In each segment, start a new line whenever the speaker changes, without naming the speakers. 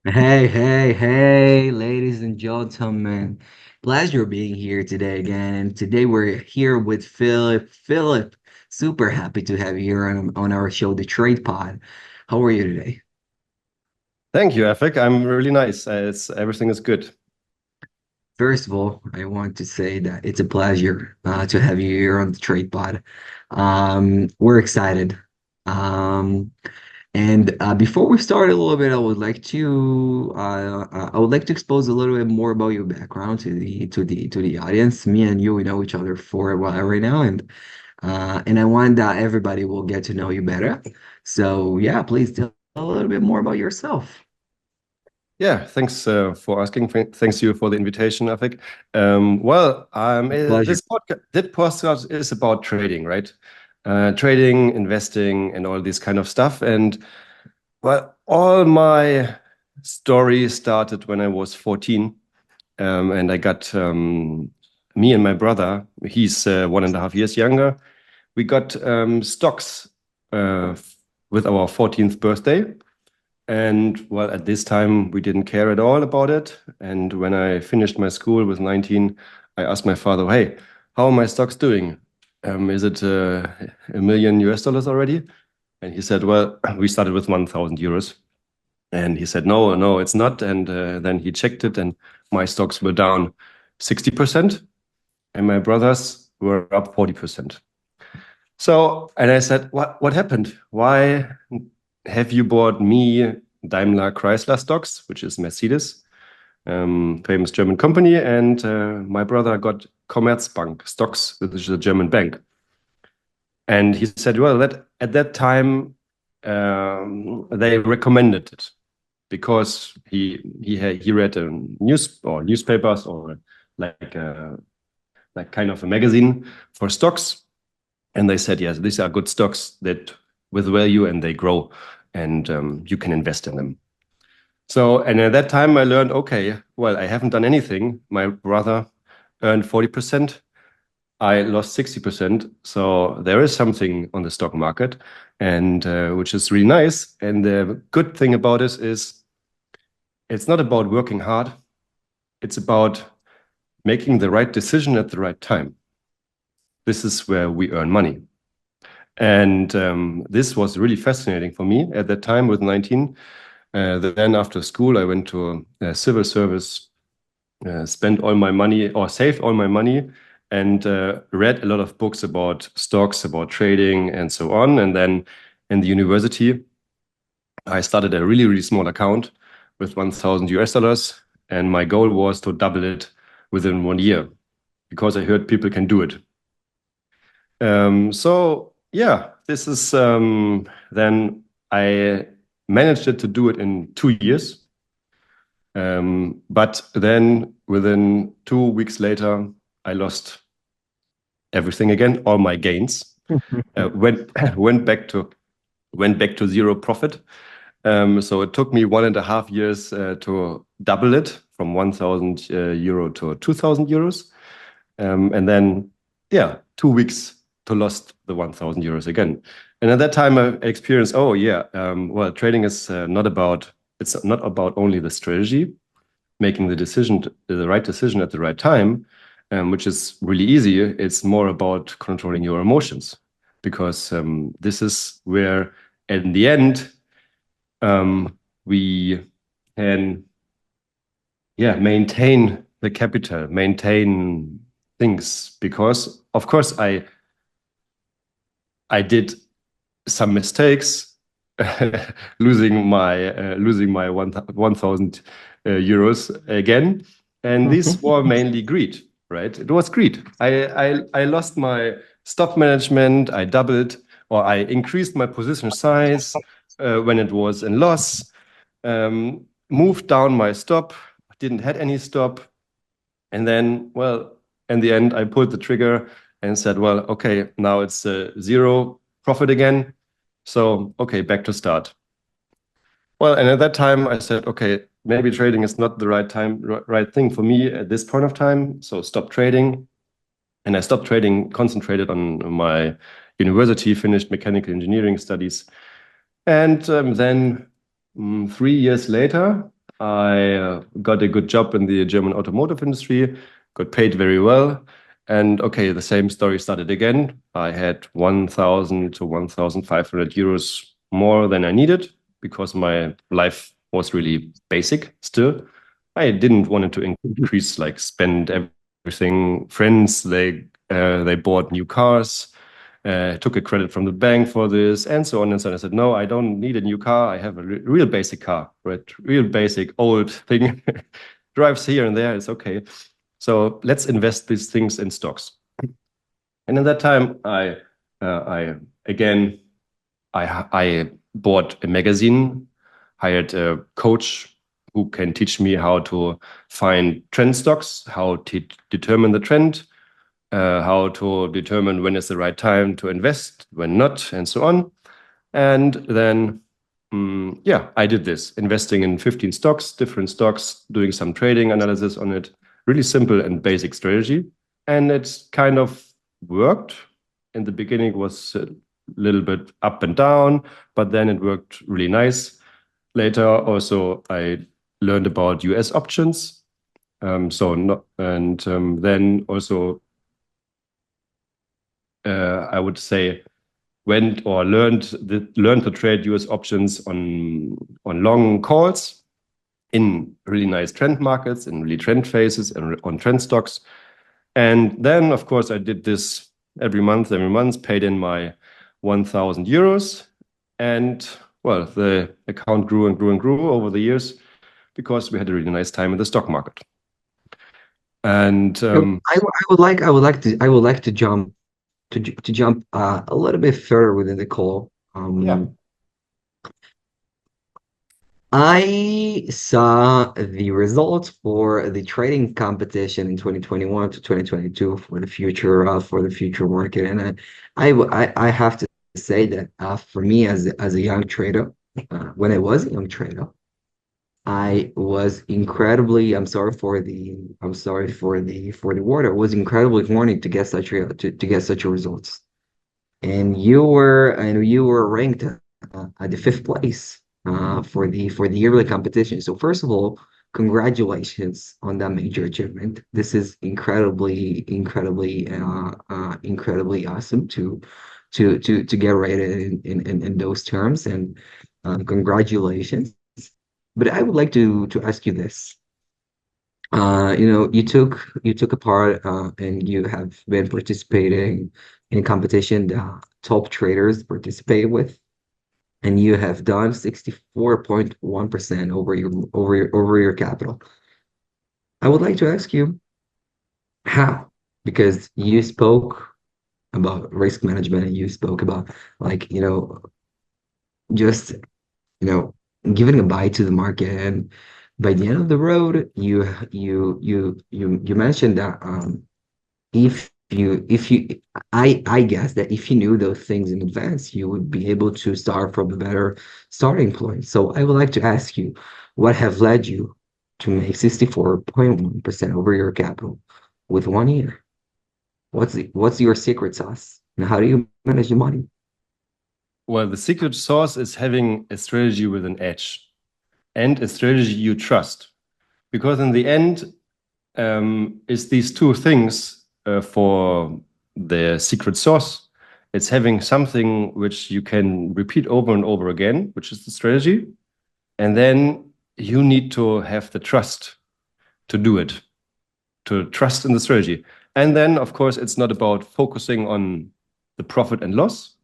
Hey, hey, hey, ladies and gentlemen. Pleasure being here today again. And today we're here with Philip. Philip, super happy to have you here on our show, the Trade Pod. How are you today?
Thank you, Afik. I'm really nice. Everything is good.
First of all, I want to say that it's a pleasure to have you here on the Trade Pod. We're excited. Um, And before we start a little bit, I would like to expose a little bit more about your background to the audience. Me and you, we know each other for a while right now, and I want that everybody will get to know you better. So yeah, please tell a little bit more about yourself.
Yeah, thanks for asking. Thanks you for the invitation, Afik.
Pleasure.
This podcast is about trading, right? Trading, investing, and all this kind of stuff. And all my story started when I was 14, and I got me and my brother. He's 1.5 years younger. We got stocks uh, with our 14th birthday. And well, at this time, we didn't care at all about it. And when I finished my school with 19, I asked my father, hey, how are my stocks doing? Is it a million US dollars already? And he said, well, we started with 1,000 euros. And he said, no, no, it's not. And then he checked it, and my stocks were down 60%, and my brothers were up 40%. So, and I said, what happened? Why have you bought me Daimler Chrysler stocks, which is Mercedes, famous German company, and my brother got Commerzbank stocks, which is a German bank. And he said, well, that at that time they recommended it because he read a newspapers or like like kind of a magazine for stocks, and they said, yes, these are good stocks that with value and they grow, and you can invest in them. So, and at that time I learned, okay, well, I haven't done anything. My brother earned 40%. I lost 60%. So there is something on the stock market, and which is really nice. And the good thing about this is it's not about working hard. It's about making the right decision at the right time. This is where we earn money. And this was really fascinating for me at that time with 19. Then after school, I went to a civil service, spent all my money or saved all my money, and read a lot of books about stocks, about trading, and so on. And then in the university, I started a really, really small account with 1,000 US dollars. And my goal was to double it within 1 year because I heard people can do it. So yeah, this is then I managed it to do it in 2 years. But then within 2 weeks later, I lost everything again, all my gains. Went went back to zero profit. So it took me 1.5 years to double it from 1,000 euro to 2,000 euros. And then, yeah, 2 weeks to lost the 1,000 euros again. And at that time, I experienced, oh yeah, well, trading is it's not about only the strategy, making the right decision at the right time, which is really easy. It's more about controlling your emotions, because this is where, in the end, we can, yeah, maintain the capital, maintain things. Because, of course, I did some mistakes, losing my 1,000 euros again, and these were mainly greed, right? It was greed. I lost my stock management. I doubled, or I increased my position size when it was in loss. Moved down my stop. Didn't had any stop, and then, well, in the end, I pulled the trigger and said, well, okay, now it's zero profit again. So, okay, back to start. Well, and at that time, I said, okay, maybe trading is not the right thing for me at this point of time. So, stop trading. And I stopped trading, concentrated on my university, finished mechanical engineering studies. And then 3 years later, I got a good job in the German automotive industry, got paid very well. And okay, the same story started again. I had 1,000 to 1,500 euros more than I needed because my life was really basic still. I didn't want it to increase, like spend everything. Friends, they bought new cars, took a credit from the bank for this, and so on and so on. I said, no, I don't need a new car. I have a real basic car, right? Real basic old thing. Drives here and there. It's okay. So let's invest these things in stocks. And at that time, I again, I bought a magazine, hired a coach who can teach me how to find trend stocks, how to determine the trend, how to determine when is the right time to invest, when not, and so on. And then, yeah, I did this, investing in 15 stocks, different stocks, doing some trading analysis on it. Really simple and basic strategy. And it's kind of worked. In the beginning, it was a little bit up and down, but then it worked really nice. Later, also, I learned about US options. Then also I would say went or learned to trade US options on long calls in really nice trend markets, in really trend phases, and on trend stocks. And then, of course, I did this every month, paid in my 1,000 euros. And well, the account grew and grew and grew over the years because we had a really nice time in the stock market. And
I would like to jump a little bit further within the call.
yeah,
I saw the results for the trading competition in 2021 to 2022 for the future market, and I have to say that for me as a young trader, when I was a young trader, I was incredibly I'm sorry for the word. I was incredibly horny to get to get such a results. And you were ranked at the fifth place for the yearly competition. So first of all, congratulations on that major achievement. This is incredibly awesome to get rated in those terms. And congratulations. But I would like to ask you this. You took a part and you have been participating in a competition that top traders participate with, and you have done 64.1% over your capital. I would like to ask you how, because you spoke about risk management and you spoke about like, just you know, giving a bite to the market. And by the end of the road, you mentioned that if you I guess that if you knew those things in advance, you would be able to start from a better starting point. So I would like to ask you, what have led you to make 64.1% over your capital with 1 year? What's your secret sauce? And how do you manage your money?
well, the secret sauce is having a strategy with an edge and a strategy you trust. Because in the end, it's these two things for the secret sauce. It's having something which you can repeat over and over again, which is the strategy. And then you need to have the trust to do it, to trust in the strategy. And then, of course, it's not about focusing on the profit and loss,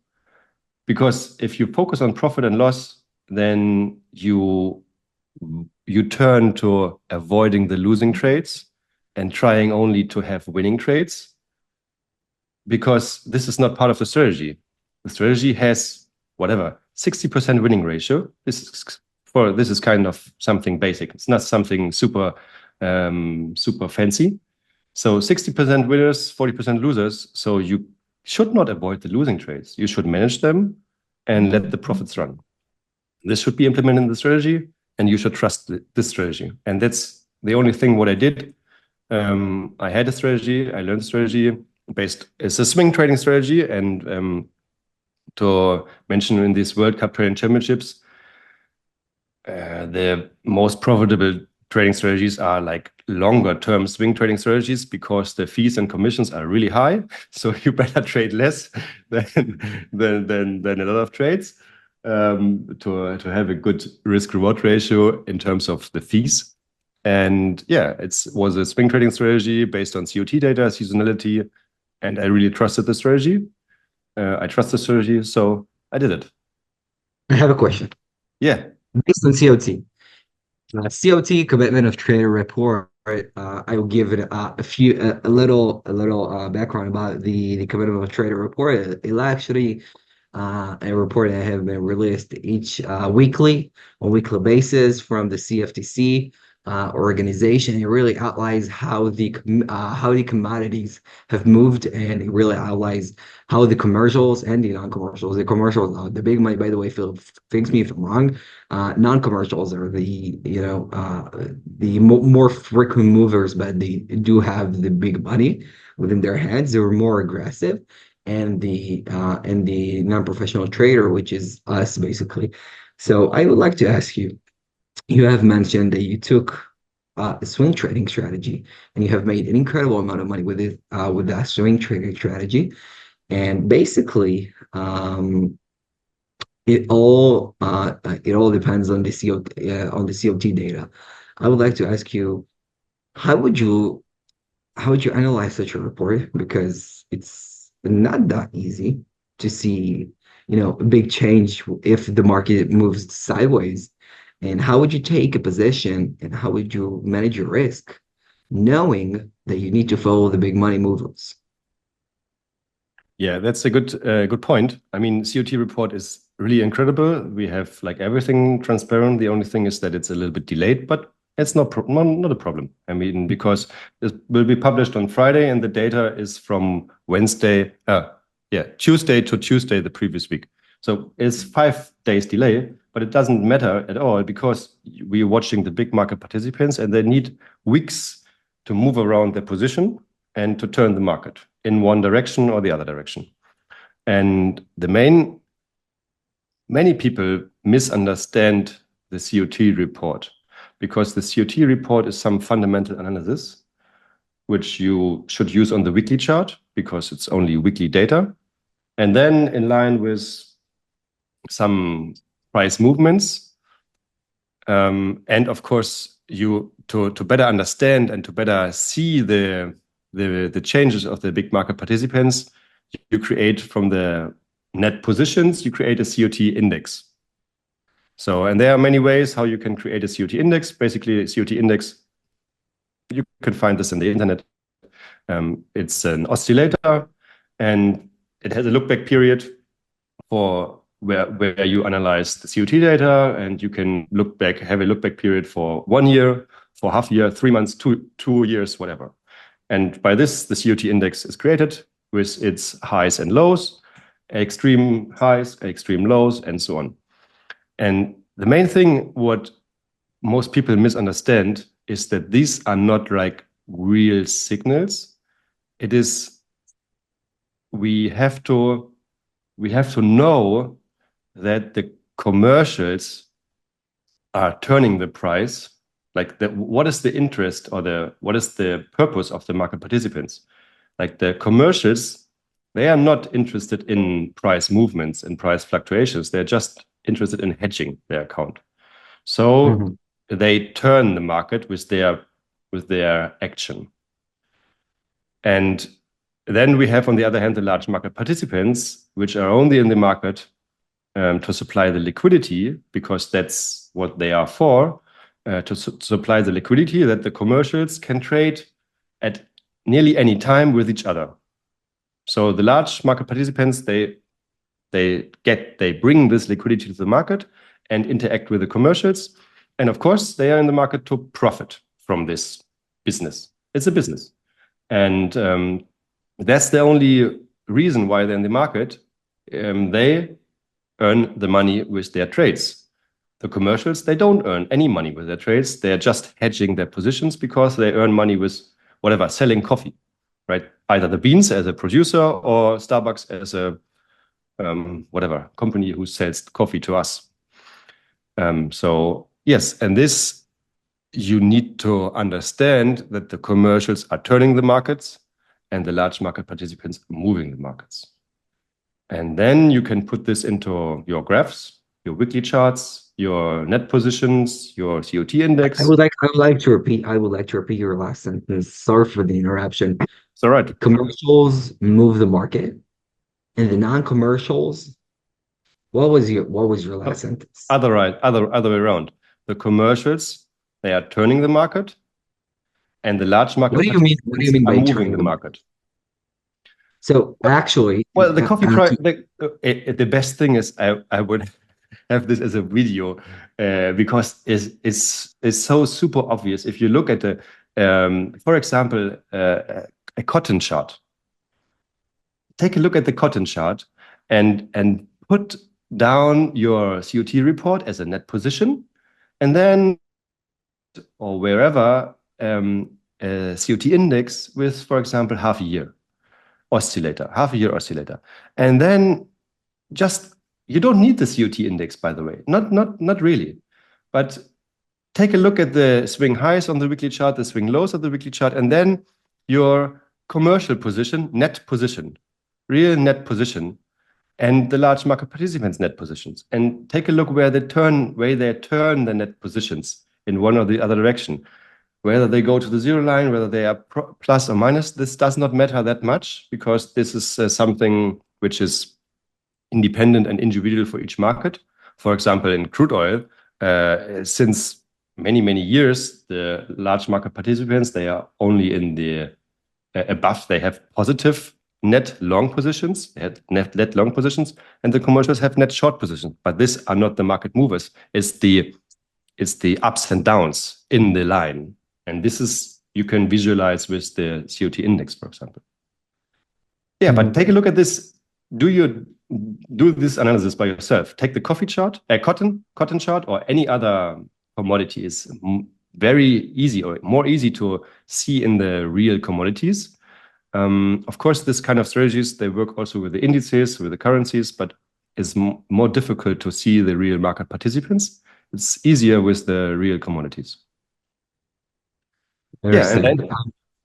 because if you focus on profit and loss, then you turn to avoiding the losing trades and trying only to have winning trades, because this is not part of the strategy. The strategy has whatever 60% winning ratio. This is kind of something basic. It's not something super fancy. So 60% winners, 40% losers. So you should not avoid the losing trades. You should manage them and let the profits run. This should be implemented in the strategy, and you should trust this strategy. And that's the only thing what I did. I had a strategy. I learned a strategy it's a swing trading strategy. And to mention in these World Cup trading championships, The most profitable trading strategies are like longer term swing trading strategies because the fees and commissions are really high. So you better trade less than a lot of trades to have a good risk reward ratio in terms of the fees. And yeah, it was a swing trading strategy based on COT data, seasonality, and I really trusted the strategy. I trust the strategy, so I did it.
I have a question.
Yeah.
Based on COT. COT commitment of trader report. I will give it a little background about the commitment of trader report. It'll actually a report that have been released each weekly on weekly basis from the CFTC organization. It really outlines how the commodities have moved, and it really outlines how the commercials and the non-commercials. The commercials, the big money, by the way, Phil, fix me if I'm wrong. Non-commercials are the more frequent movers, but they do have the big money within their hands. They were more aggressive, and the non-professional trader, which is us basically. So I would like to ask you, you have mentioned that you took a swing trading strategy and you have made an incredible amount of money with it with that swing trading strategy. And basically, it all depends on the COT data. I would like to ask you, how would you how would you analyze such a report? Because it's not that easy to see, a big change if the market moves sideways. And how would you take a position and how would you manage your risk, knowing that you need to follow the big money movers?
Yeah, that's a good point. I mean, COT report is really incredible. We have like everything transparent. The only thing is that it's a little bit delayed, but it's not a problem. I mean, because it will be published on Friday and the data is from Tuesday to Tuesday the previous week. So it's 5 days delay, but it doesn't matter at all because we're watching the big market participants and they need weeks to move around their position and to turn the market in one direction or the other direction. And many people misunderstand the COT report because the COT report is some fundamental analysis which you should use on the weekly chart because it's only weekly data. And then in line with some price movements. And of course, to better understand and to better see the changes of the big market participants, you create from the net positions, you create a COT index. So, and there are many ways how you can create a COT index. Basically, a COT index, you can find this in the internet. It's an oscillator, and it has a look back period for where you analyze the COT data, and you can have a look back period for 1 year, for half year, 3 months, 2 years, whatever. And by this, the COT index is created with its highs and lows, extreme highs, extreme lows, and so on. And the main thing what most people misunderstand is that these are not like real signals. It is, we have to know that the commercials are turning the price, like what is the interest or what is the purpose of the market participants? Like the commercials, they are not interested in price movements and price fluctuations. They're just interested in hedging their account. So they turn the market with their action. And then we have, on the other hand, the large market participants, which are only in the market to supply the liquidity, because that's what they are for, to supply the liquidity that the commercials can trade at nearly any time with each other. So the large market participants, they bring this liquidity to the market and interact with the commercials. And of course, they are in the market to profit from this business. It's a business. And that's the only reason why they're in the market. They earn the money with their trades. The commercials, they don't earn any money with their trades. They're just hedging their positions because they earn money with whatever, selling coffee, right? Either the beans as a producer or Starbucks as a whatever company who sells coffee to us. So Yes, and this you need to understand that the commercials are turning the markets and the large market participants are moving the markets. And then you can put this into your graphs, your weekly charts, your net positions, your COT index.
I would like to repeat your last sentence. Sorry for the interruption.
It's all right.
Commercials move the market, and the non-commercials. What was your last
Oh,
sentence?
other way around. The commercials, they are turning the market, and the large market
What do you mean? What do you
participants
mean
are
by
moving
turning
the
the market?
market.
So actually,
Well, the coffee price, the best thing is I would have this as a video because it's so super obvious. If you look at the, for example, a cotton chart, take a look at the cotton chart and put down your COT report as a net position, and then or wherever a COT index with, for example, half a year oscillator, half a year oscillator, and then just you don't need the COT index, by the way, not really, but take a look at the swing highs on the weekly chart, the swing lows of the weekly chart, and then your commercial position, net position, real net position, and the large market participants' net positions, and take a look where they turn the net positions in one or the other direction. Whether they go to the zero line, whether they are plus or minus, this does not matter that much because this is something which is independent and individual for each market. For example, in crude oil, since many years, the large market participants, they are only in the above, they have positive net long positions, they had net long positions, and the commercials have net short positions. But these are not the market movers. It's the ups and downs in the line. And this is, you can visualize with the COT index, for example. Yeah, but take a look at this. Do this analysis by yourself. Take the coffee chart, a cotton chart, or any other commodity is very easy or more easy to see in the real commodities. Of course, this kind of strategies, they work also with the indices, with the currencies, but it's more difficult to see the real market participants. It's easier with the real commodities. Yeah,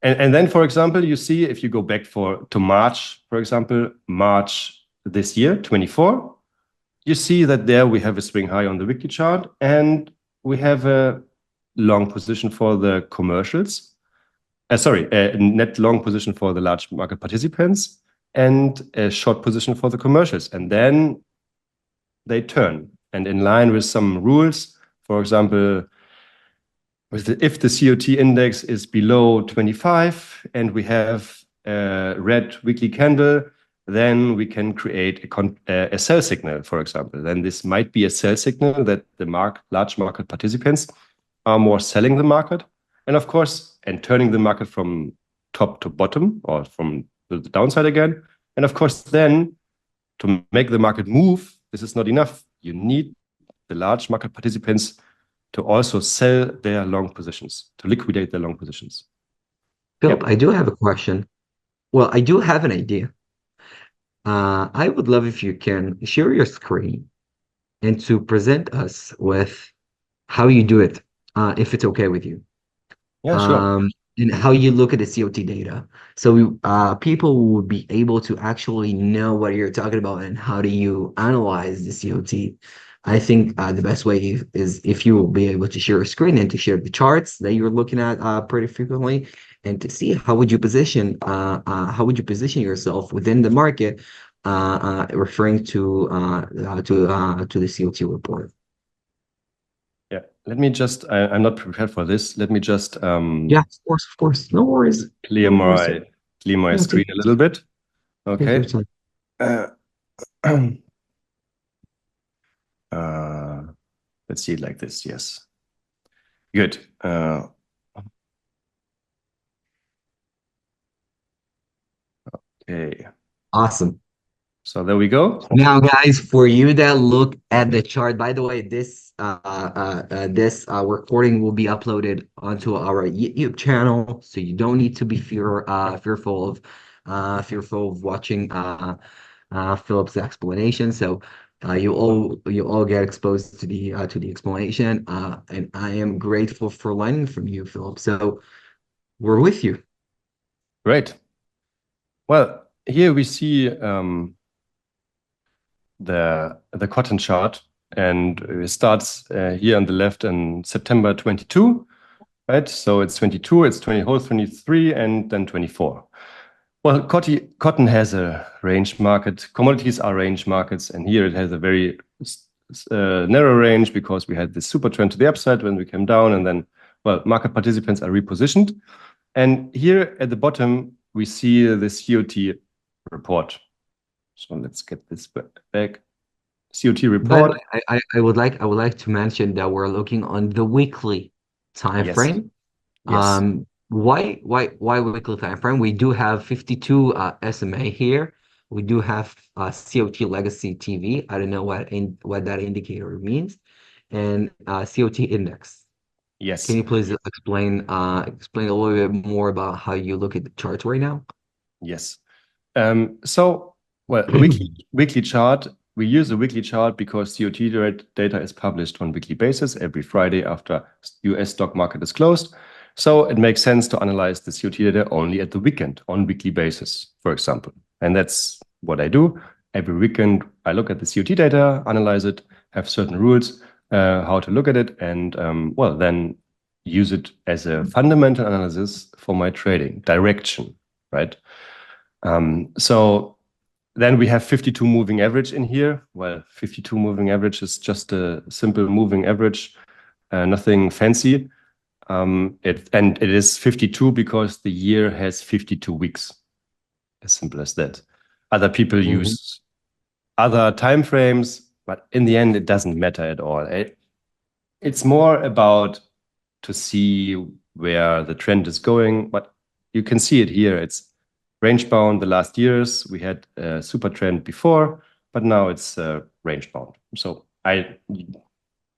and then, for example, you see if you go back to March, for example, March this year, 24, you see that there we have a swing high on the weekly chart, and we have a long position for the commercials. A net long position for the large market participants, and a short position for the commercials, and then they turn. And in line with some rules, for example, if the COT index is below 25 and we have a red weekly candle, then we can create a sell signal, for example. Then this might be a sell signal that the large market participants are more selling the market. And of course, and turning the market from top to bottom or from the downside again. And of course, then to make the market move, this is not enough. You need the large market participants to also sell their long positions, to liquidate their long positions.
Philip, I do have a question. Well, I do have an idea. I would love if you can share your screen and to present us with how you do it, if it's okay with you.
Yeah, sure.
And how you look at the COT data. So people would be able to actually know what you're talking about and how do you analyze the COT. I think the best way is if you will be able to share a screen and to share the charts that you're looking at pretty frequently, and to see how would you position yourself within the market, referring to the COT report.
Yeah, let me just, I'm not prepared for this. Let me just
Yeah, of course. No worries.
clear
No worries.
my
Yeah,
screen a little bit.
take your
Okay.
time.
Let's see it like this. Yes. Good. Okay.
Awesome.
So there we go.
Now, guys, for you that look at the chart, by the way, this recording will be uploaded onto our YouTube channel, so you don't need to be fearful of watching Philip's explanation. So You all get exposed to the explanation, and I am grateful for learning from you, Philip. So we're with you.
Great. Well, here we see the cotton chart, and it starts here on the left in September 22, right? So it's 22, it's 20 whole 23, and then 24. Well, cotton has a range market. Commodities are range markets, and here it has a very narrow range because we had this super trend to the upside when we came down, and then, well, market participants are repositioned. And here at the bottom, we see the COT report. So let's get this back. COT
By the
report.
way, I would like to mention that we're looking on the weekly time
Yes,
frame.
yes,
Why weekly time frame? We do have 52 SMA here. We do have COT Legacy TV. I don't know what that indicator means, and COT Index. Can
yes,
you please explain a little bit more about how you look at the charts right now?
yes. So, well, weekly chart. We use a weekly chart because COT data is published on weekly basis every Friday after US stock market is closed. So it makes sense to analyze the COT data only at the weekend on weekly basis, for example. And that's what I do. Every weekend, I look at the COT data, analyze it, have certain rules how to look at it, and well, then use it as a fundamental analysis for my trading direction, right? So then we have 52 moving average in here. Well, 52 moving average is just a simple moving average, nothing fancy. It is 52 because the year has 52 weeks. As simple as that. Other people
Mhm.
use other time frames, but in the end, it doesn't matter at all. It's more about to see where the trend is going, but you can see it here. It's range bound the last years. We had a super trend before, but now it's range bound. So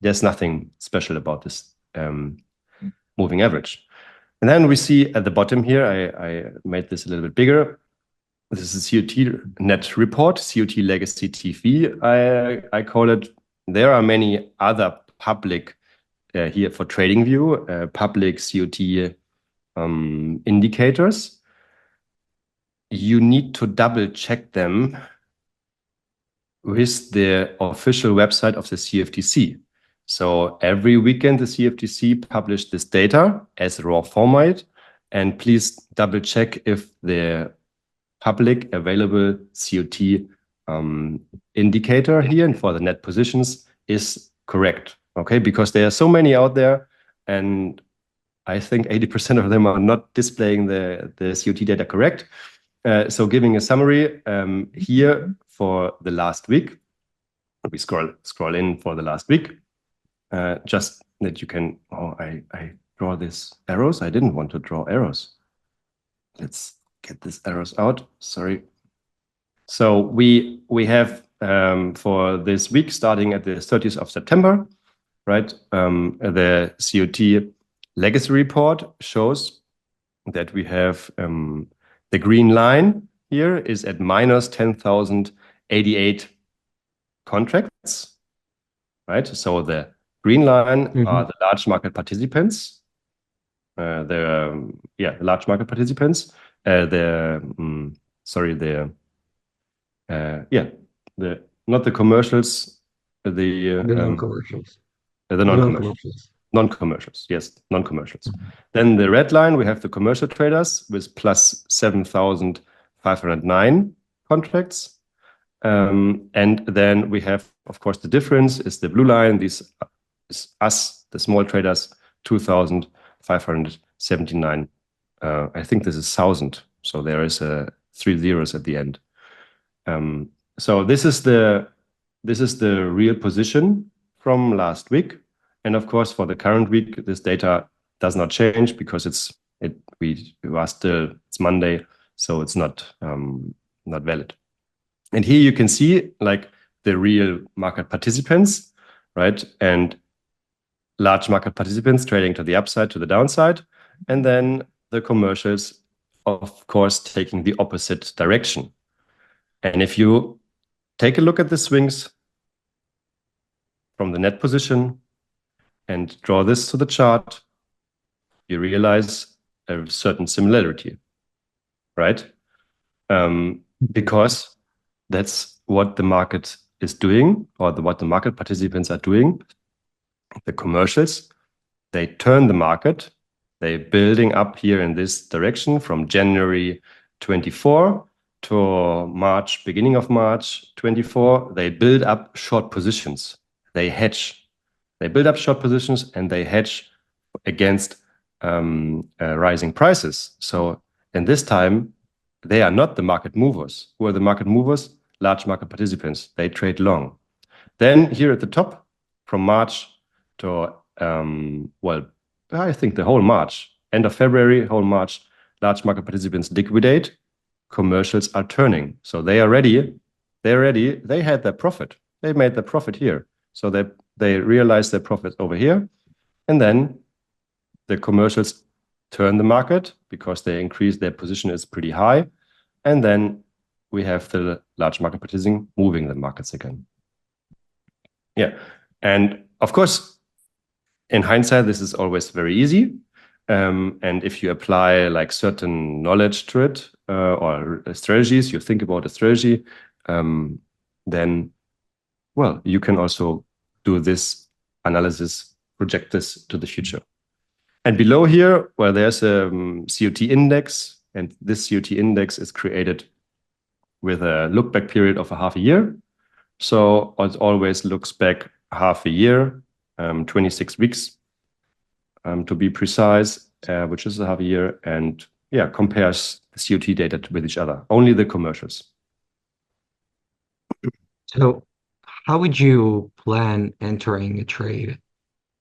there's nothing special about this moving average. And then we see at the bottom here, I made this a little bit bigger. This is a COT net report, COT legacy TV, I call it. There are many other public here for TradingView, public COT indicators. You need to double check them with the official website of the CFTC. So every weekend, the CFTC published this data as a raw format. And please double check if the public available COT indicator here and for the net positions is correct. Okay, because there are so many out there, and I think 80% of them are not displaying the COT data correct. So giving a summary here for the last week, we scroll in for the last week, just that you can, oh, I draw these arrows. I didn't want to draw arrows. Let's get these arrows out. Sorry. So we have for this week, starting at the 30th of September, right? The COT legacy report shows that we have the green line here is at minus 10,088 contracts, right? So the green line are the large market participants. The large market participants. Not the commercials, the
The non-commercials.
the
The
non-commercials.
non-commercials.
Non-commercials, yes, non-commercials. Then the red line, we have the commercial traders with plus 7,509 contracts. And then we have, of course, the difference is the blue line. This is us, the small traders, 2,579. I think this is 1,000. So there is 3 zeros at the end. So this is the real position from last week. And of course, for the current week, this data does not change because it's Monday, so it's not valid. And here you can see like the real market participants, right? And large market participants trading to the upside, to the downside, and then the commercials, of course, taking the opposite direction. And if you take a look at the swings, from the net position and draw this to the chart, you realize a certain similarity, right? Because that's what the market is doing, or what the market participants are doing. The commercials, they turn the market. They're building up here in this direction from January 24 to March, beginning of March 24. They build up short positions. They hedge. They build up short positions and they hedge against rising prices. So in this time, they are not the market movers. Who are the market movers? Large market participants. They trade long. Then here at the top, from March to, well, I think the whole March, end of February, whole March, large market participants liquidate. Commercials are turning. So they are ready. They're ready. They had their profit. They made their profit here. So they realized their profit over here. And then the commercials turn the market because they increase their position is pretty high. And then we have the large market participants moving the markets again. Yeah. And of course, in hindsight, this is always very easy. And if you apply like certain knowledge to it or strategies, you think about a strategy, then, well, you can also do this analysis, project this to the future. And below here, well, there's a COT index, and this COT index is created with a look back period of a half a year. So it always looks back half a year, 26 weeks to be precise, which is a half a year, and yeah, compares the COT data with each other, only the commercials.
So how would you plan entering a trade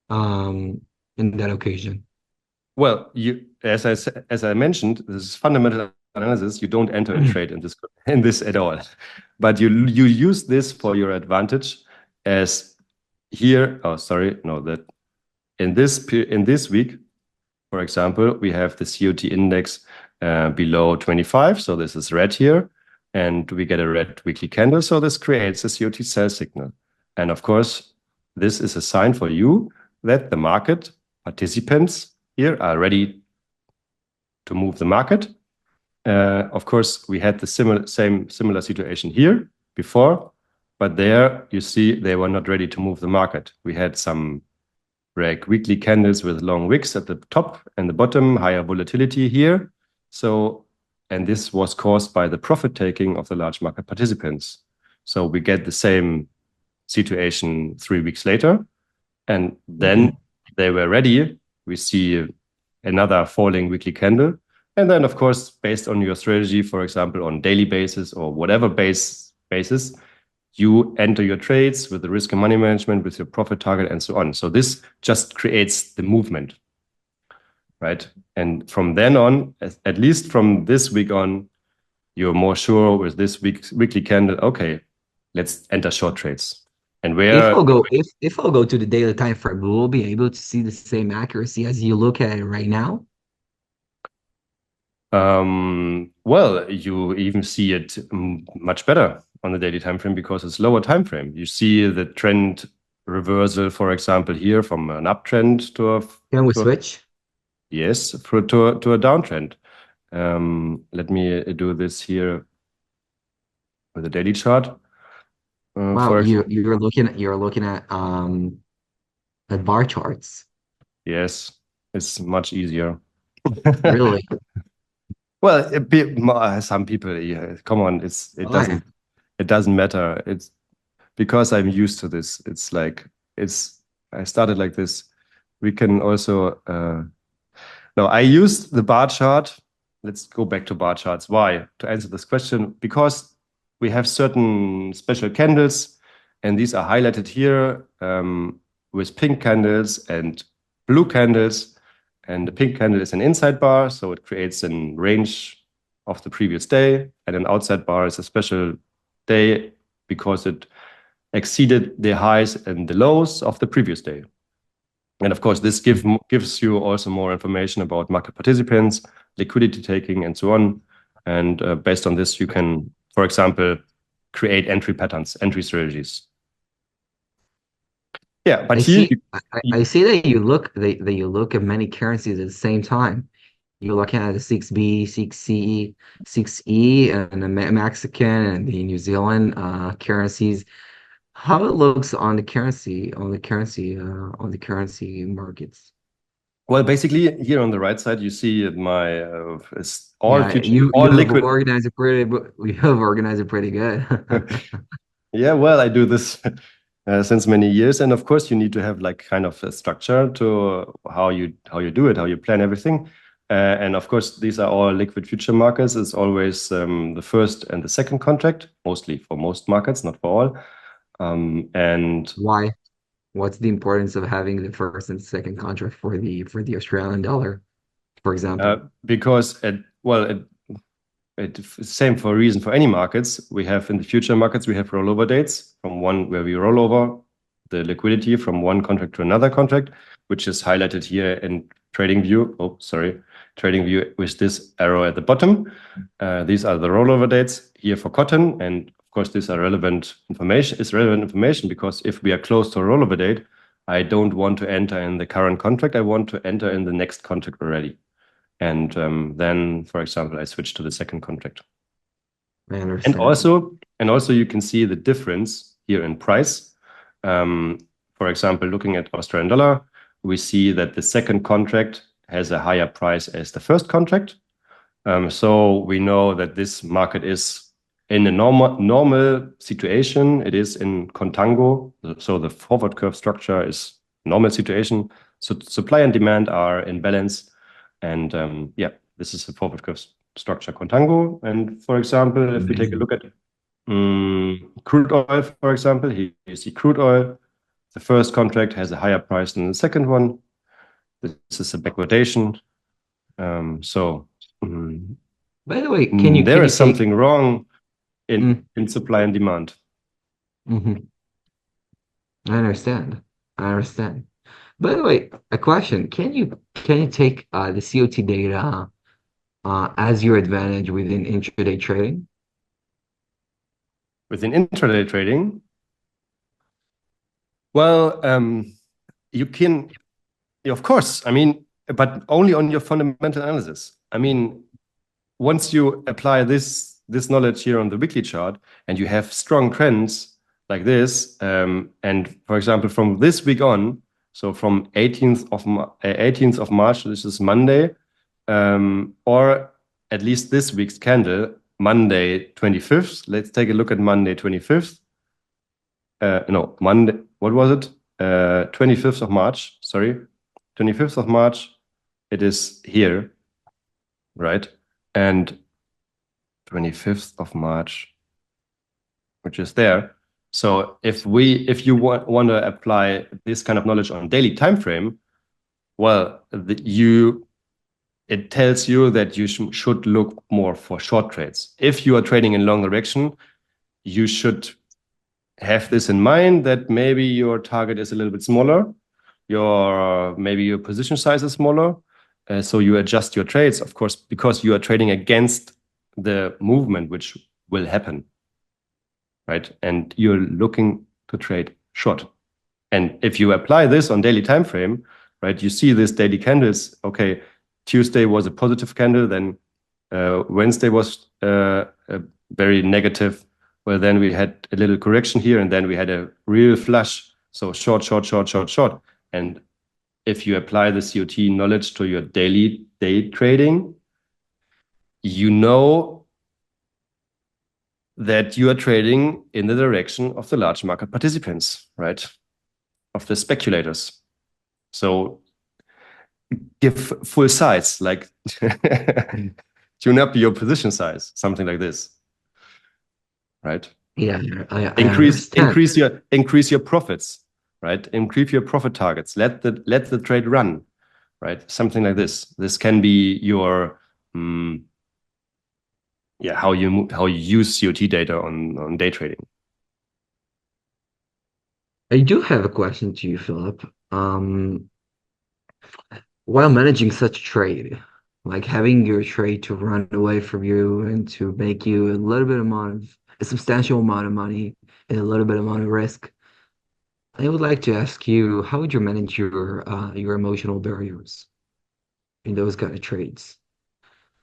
in that occasion?
Well, as I mentioned, this is fundamental analysis. You don't enter a trade in this at all, but you use this for your advantage. As here, oh sorry, no, that in this week, for example, we have the COT index below 25, so this is red here, and we get a red weekly candle, so this creates a COT sell signal. And of course, this is a sign for you that the market participants here are ready to move the market. Of course, we had the similar situation here before, but there you see they were not ready to move the market. We had some weekly candles with long wicks at the top and the bottom, higher volatility here. So, and this was caused by the profit taking of the large market participants. So we get the same situation 3 weeks later, and then they were ready. We see another falling weekly candle. And then, of course, based on your strategy, for example, on daily basis or whatever basis, you enter your trades with the risk and money management, with your profit target, and so on. So this just creates the movement, right? And from then on, at least from this week on, you're more sure with this weekly candle, okay, let's enter short trades. And where
if I'll go to the daily time frame, we'll be able to see the same accuracy as you look at it right now.
Well, you even see it much better on the daily time frame because it's lower time frame. You see the trend reversal, for example, here from an uptrend to a
Can we switch?
Yes, to a downtrend. Let me do this here with a daily chart.
Wow, you're looking at bar charts.
Yes, it's much easier.
Really?
Well, some people, yeah, come on, it doesn't matter. It's because I'm used to this. It's like I started like this. We can also no, I used the bar chart. Let's go back to bar charts. Why? To answer this question, because we have certain special candles, and these are highlighted here with pink candles and blue candles. And the pink candle is an inside bar, so it creates a range of the previous day. And an outside bar is a special day because it exceeded the highs and the lows of the previous day. And of course, this gives you also more information about market participants, liquidity taking, and so on. And based on this, you can, for example, create entry patterns, entry strategies. Yeah,
I
but here
see. I see that you look at many currencies at the same time. You're looking at the 6B, 6C, 6E, and the Mexican and the New Zealand currencies. How it looks on the currency markets.
well, basically here on the right side you see my it's all
Yeah,
future,
you
all
have
liquid.
organized it pretty. You have organized it pretty good.
Yeah, well, I do this since many years, and of course, you need to have like kind of a structure to how you do it, how you plan everything. And of course, these are all liquid future markets. It's always the first and the second contract, mostly for most markets, not for all. And
Why? What's the importance of having the first and second contract for the Australian dollar, for example?
because same for a reason for any markets. We have in the future markets, we have rollover dates from one where we roll over the liquidity from one contract to another contract, which is highlighted here in trading view. Oh, sorry. Trading view with this arrow at the bottom. These are the rollover dates here for cotton. And of course, these are relevant information. It's relevant information because if we are close to a rollover date, I don't want to enter in the current contract. I want to enter in the next contract already. And then, for example, I switch to the second contract.
I
And
understand.
also, and also you can see the difference here in price. For example, looking at Australian dollar, we see that the second contract has a higher price as the first contract. So we know that this market is in a normal situation. It is in contango. So the forward curve structure is normal situation. So supply and demand are in balance. And yeah, this is a forward curve structure contango. And for example, if we take a
Amazing.
look at crude oil, for example, here you see crude oil. The first contract has a higher price than the second one. This is a backwardation. So
By the way,
there
can you
is
take
something wrong
mm,
in supply and demand.
mhm. I understand. I understand. By the way, a question. Can you take the COT data as your advantage within intraday trading?
Within intraday trading, well, you can, of course, I mean, but only on your fundamental analysis. I mean, once you apply this knowledge here on the weekly chart and you have strong trends like this, and for example, from this week on, so from 18th of March, this is Monday, or at least this week's candle, Monday 25th. Let's take a look at Monday 25th. No, Monday, what was it? 25th of March, sorry. 25th of March, it is here, right? And 25th of March, which is there. So if you want to apply this kind of knowledge on daily time frame, well, it tells you that you should look more for short trades. If you are trading in long direction, you should have this in mind that maybe your target is a little bit smaller, maybe your position size is smaller, so you adjust your trades, of course, because you are trading against the movement which will happen, right? And you're looking to trade short. And if you apply this on daily time frame, right, you see this daily candles. Okay, Tuesday was a positive candle, then Wednesday was very negative. Well, then we had a little correction here, and then we had a real flush. So short, short, short, short, short. And if you apply the COT knowledge to your daily day trading, you know that you are trading in the direction of the large market participants, right? Of the speculators. So give full size, like tune up your position size, something like this, right?
Yeah, I
Increase
understand.
increase your increase your profits, right? Increase your profit targets. Let the trade run, right? Something like this. This can be your yeah, how you use COT data on day trading.
I do have a question to you, Philip. While managing such trade, like having your trade to run away from you and to make you a substantial amount of money and a little bit amount of risk, I would like to ask you, how would you manage your emotional barriers in those kind of trades?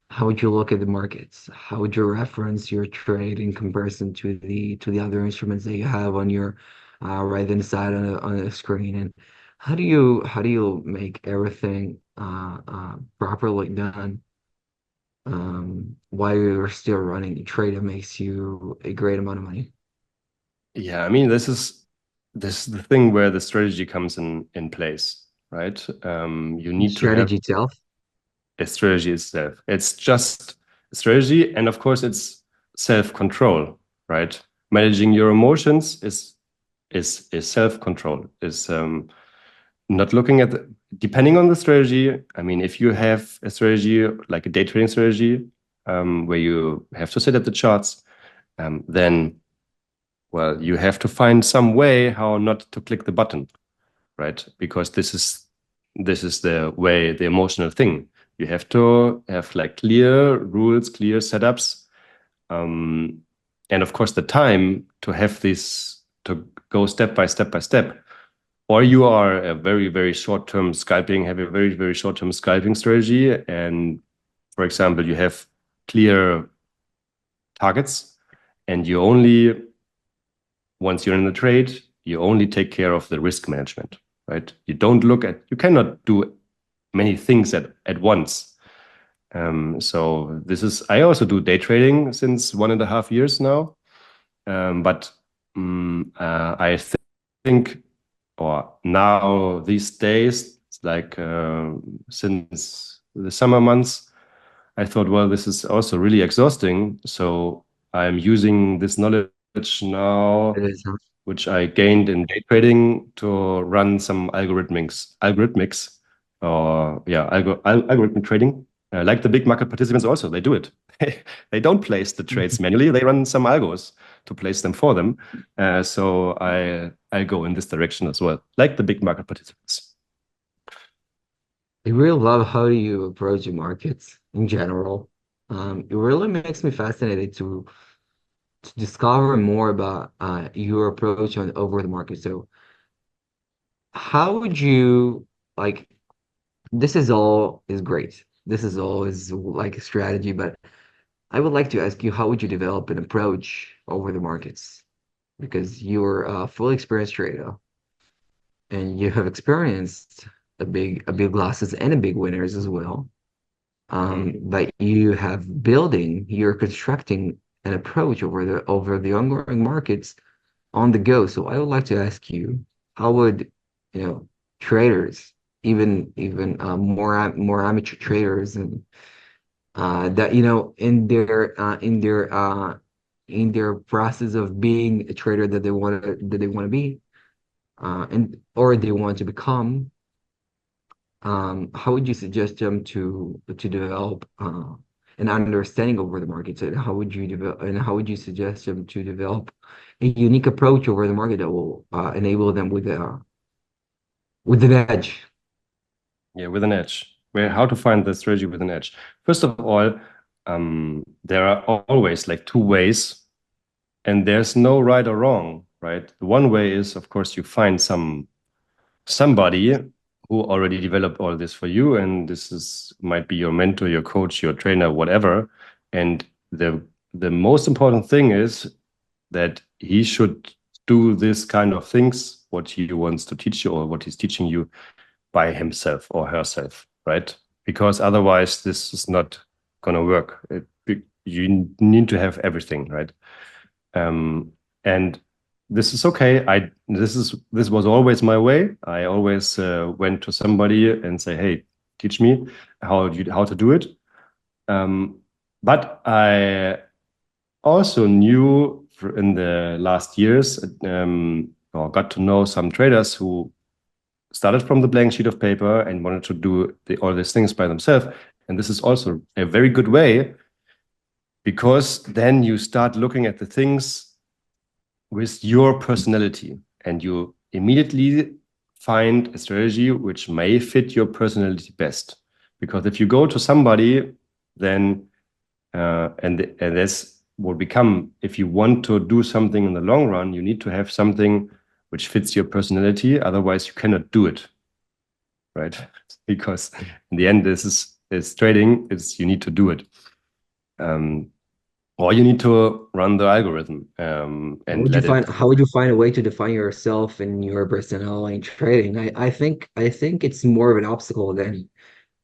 How would you look at the markets? How would you reference your trade in comparison to the other instruments that you have on your right hand side on the screen? And how do you make everything properly done while you're still running a trade that makes you a great amount of money?
Yeah, I mean, this is the thing where the strategy comes in place, right? You
The
need to have
strategy itself.
a strategy itself. It's just a strategy, and of course, it's self-control, right? Managing your emotions is self-control. Is not looking at depending on the strategy. I mean, if you have a strategy like a day trading strategy, where you have to sit at the charts, then well, you have to find some way how not to click the button, right? Because this is the way, the emotional thing. You have to have like clear rules, clear setups, um, and of course the time to have this to go step by step by step. Or you are a very, very short-term scalping, have a very, very short-term scalping strategy. And for example, you have clear targets and you only, once you're in the trade, you only take care of the risk management, right? You don't look at, you cannot do many things at once. So this is, I also do day trading since 1.5 years now. But I think, or now these days, it's like since the summer months, I thought, well, this is also really exhausting. So I'm using this knowledge
It
now,
is, huh?
which I gained in day trading, to run some algorithmics, or yeah, algorithmic trading. Like the big market participants, also they do it. They don't place the trades manually; they run some algos to place them for them. So I go in this direction as well, like the big market participants.
I really love how you approach the markets in general. It really makes me fascinated to discover more about your approach on over the market. So, how would you like? This is all is great. This is all is like a strategy, but I would like to ask you, how would you develop an approach over the markets? Because you're a fully experienced trader and you have experienced a big losses and a big winners as well.
Mhm.
But you have building, you're constructing an approach over the ongoing markets on the go. So I would like to ask you, how would, you know, traders, even more amateur traders, and that in their process of being a trader that they want to be, and or they want to become, how would you suggest them to develop an understanding over the market? So how would you suggest them to develop a unique approach over the market that will enable them with an edge?
Yeah, with an edge. Where how to find the strategy with an edge? First of all, there are always like two ways, and there's no right or wrong, right? The one way is, of course, you find somebody who already developed all this for you, and this is might be your mentor, your coach, your trainer, whatever. And the most important thing is that he should do this kind of things, what he wants to teach you or what he's teaching you by himself or herself, right? Because otherwise, this is not gonna work. You need to have everything, right? And this is okay. This was always my way. I always went to somebody and say, "Hey, teach me how to do it." Um, but I also knew in the last years, or got to know some traders who started from the blank sheet of paper and wanted to do all these things by themselves. And this is also a very good way, because then you start looking at the things with your personality and you immediately find a strategy which may fit your personality best. Because if you go to somebody, then and this will become, if you want to do something in the long run, you need to have something which fits your personality. Otherwise, you cannot do it, right? Because in the end, this is trading. It's you need to do it, or you need to run the algorithm and let it.
How would you find a way to define yourself and your personality in trading? I think it's more of an obstacle than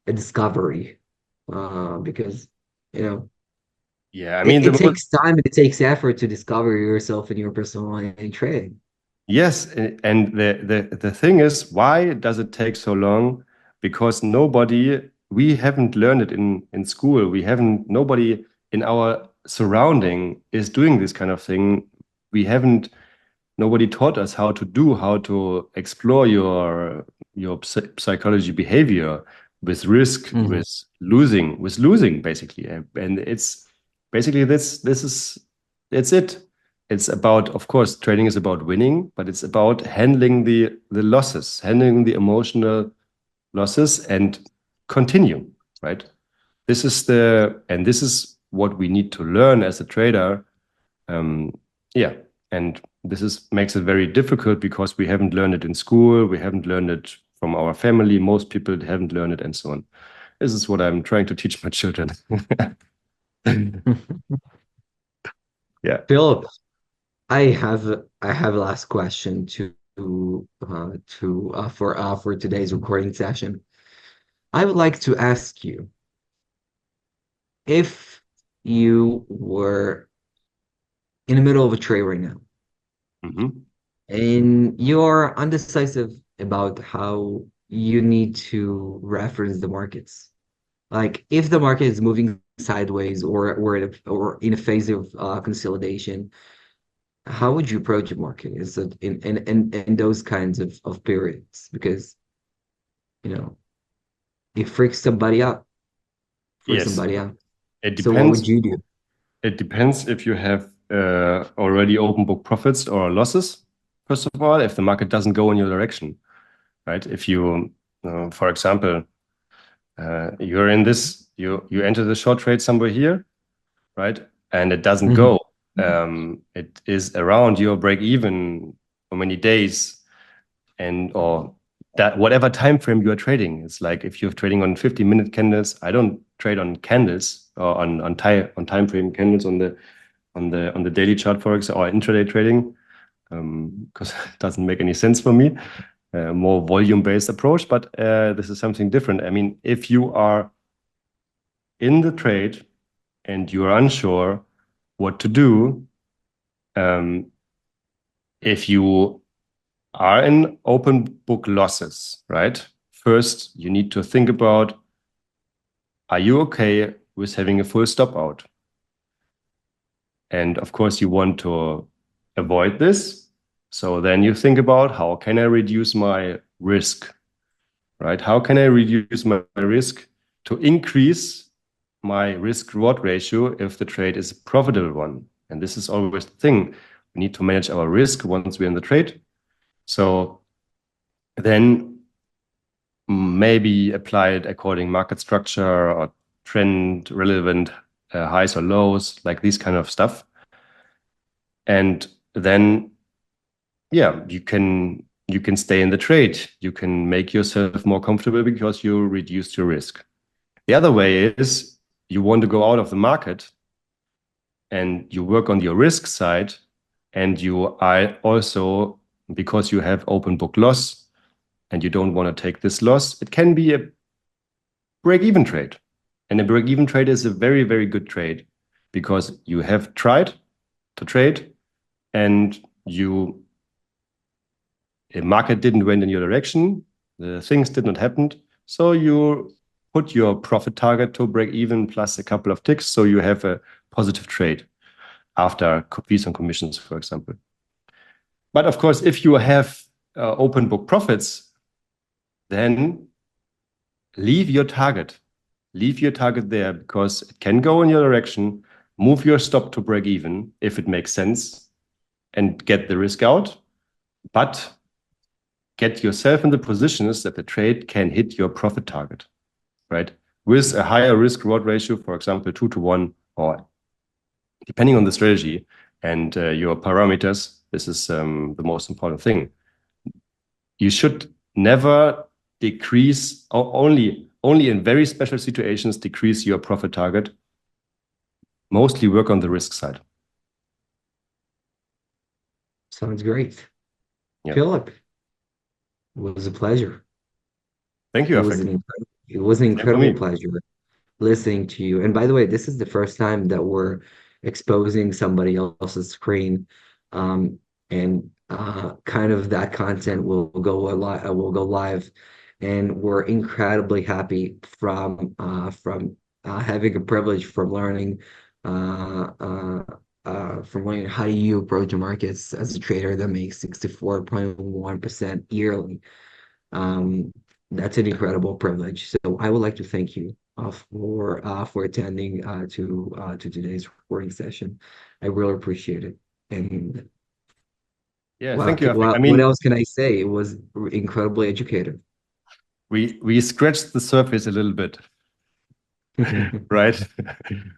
a discovery. Because you know
Yeah, I mean
it
the most.
takes time and it takes effort to discover yourself and your personality in trading.
Yes, and the thing is, why does it take so long? Because we haven't learned it in school. We haven't, nobody in our surrounding is doing this kind of thing. We haven't, nobody taught us how to explore your psychology behavior with risk,
Mhm.
with losing basically. And it's basically it's it. It's about, of course, trading is about winning, but it's about handling the losses, handling the emotional losses and continue, right? This is what we need to learn as a trader. Um, yeah, and this is makes it very difficult because we haven't learned it in school, we haven't learned it from our family, most people haven't learned it, and so on. This is what I'm trying to teach my children. Yeah.
Philip, I have a last question for today's recording session. I would like to ask you if you were in the middle of a trade right now
Mhm.
and you're undecisive about how you need to reference the markets. Like if the market is moving sideways or in a phase of consolidation, how would you approach the market? Is it in those kinds of periods? Because you know it freaks somebody out, freaks
Yes,
somebody out.
it
So what would
depends.
you do?
It depends if you have already open book profits or losses. First of all, if the market doesn't go in your direction, right? If you, for example, you're in this, you enter the short trade somewhere here, right? And it doesn't
Mhm.
go. It is around your break even for many days, and or that whatever time frame you are trading. It's like if you're trading on 50-minute candles. I don't trade on candles or on time frame candles on the daily chart, for example, or intraday trading, because it doesn't make any sense for me. More volume-based approach, but this is something different. I mean, if you are in the trade and you are unsure what to do, um, if you are in open book losses, right? First, you need to think about, are you okay with having a full stop out? And of course, you want to avoid this. So then you think about, how can I reduce my risk, right? How can I reduce my risk to increase my risk reward ratio if the trade is a profitable one? And this is always the thing. We need to manage our risk once we're in the trade. So then maybe apply it according market structure or trend relevant highs or lows, like these kind of stuff. And then, yeah, you can stay in the trade. You can make yourself more comfortable because you reduced your risk. The other way is you want to go out of the market and you work on your risk side, and you are also, because you have open book loss and you don't want to take this loss, it can be a break-even trade. And a break-even trade is a very, very good trade because you have tried to trade and the market didn't went in your direction, the things did not happen. So you put your profit target to break even plus a couple of ticks. So you have a positive trade after fees and commissions, for example. But of course, if you have open book profits, then leave your target. Leave your target there because it can go in your direction. Move your stop to break even if it makes sense and get the risk out. But get yourself in the positions that the trade can hit your profit target, right? With a higher risk reward ratio, for example, 2 to 1, or depending on the strategy and your parameters, This is the most important thing. You should never decrease, or only in very special situations, decrease your profit target. Mostly work on the risk side.
Sounds great.
Yeah.
Philip, it was a pleasure.
Thank you, Afik.
It was an
Same for
incredible
me.
pleasure listening to you. And by the way, this is the first time that we're exposing somebody else's screen, and kind of that content will go live, and we're incredibly happy from having a privilege from learning how you approach the markets as a trader that makes 64.1% yearly. Um, that's an incredible privilege. So I would like to thank you for attending to today's recording session. I really appreciate it. And
Yeah, thank you, Afik. I
what
mean,
else can I say? It was incredibly educative.
we scratched the surface a little bit, right?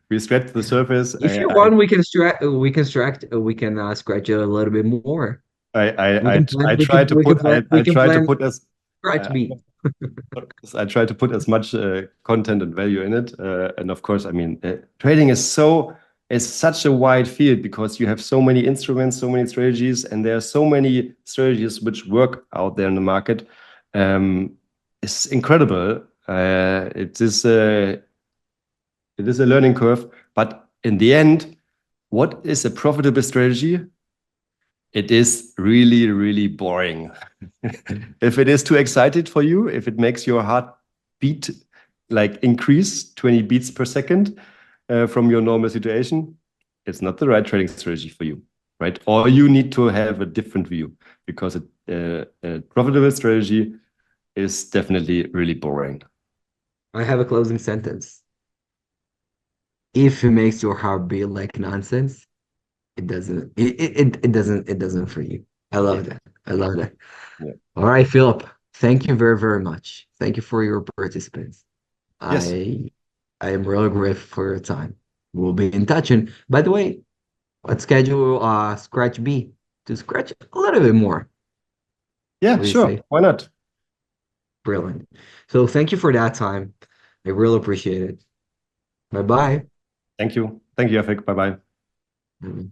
We scratched the surface.
If you want, we can scratch it a little bit more.
I try to put
We
I
can
try to
plan
put as
scratch
uh,
B.
I try to put as much content and value in it. And of course, I mean, trading is such a wide field because you have so many instruments, so many strategies, and there are so many strategies which work out there in the market. It's incredible. It is a learning curve, but in the end, what is a profitable strategy? It is really, really boring. If it is too excited for you, if it makes your heart beat like increase 20 beats per second from your normal situation, it's not the right trading strategy for you, right? Or you need to have a different view because a profitable strategy is definitely really boring.
I have a closing sentence. If it makes your heart beat like nonsense, it doesn't for you. I
Yeah,
love that. I love that.
yeah.
All right, Philip. Thank you very, very much. Thank you for your participants.
Yes,
I I am really grateful for your time. We'll be in touch. And by the way, let's schedule Scratch B to scratch a little bit more.
yeah,
What do you
sure.
say?
Why not?
Brilliant. So thank you for that time. I really appreciate it. Bye bye.
Thank you. Thank you, Afik. Bye bye.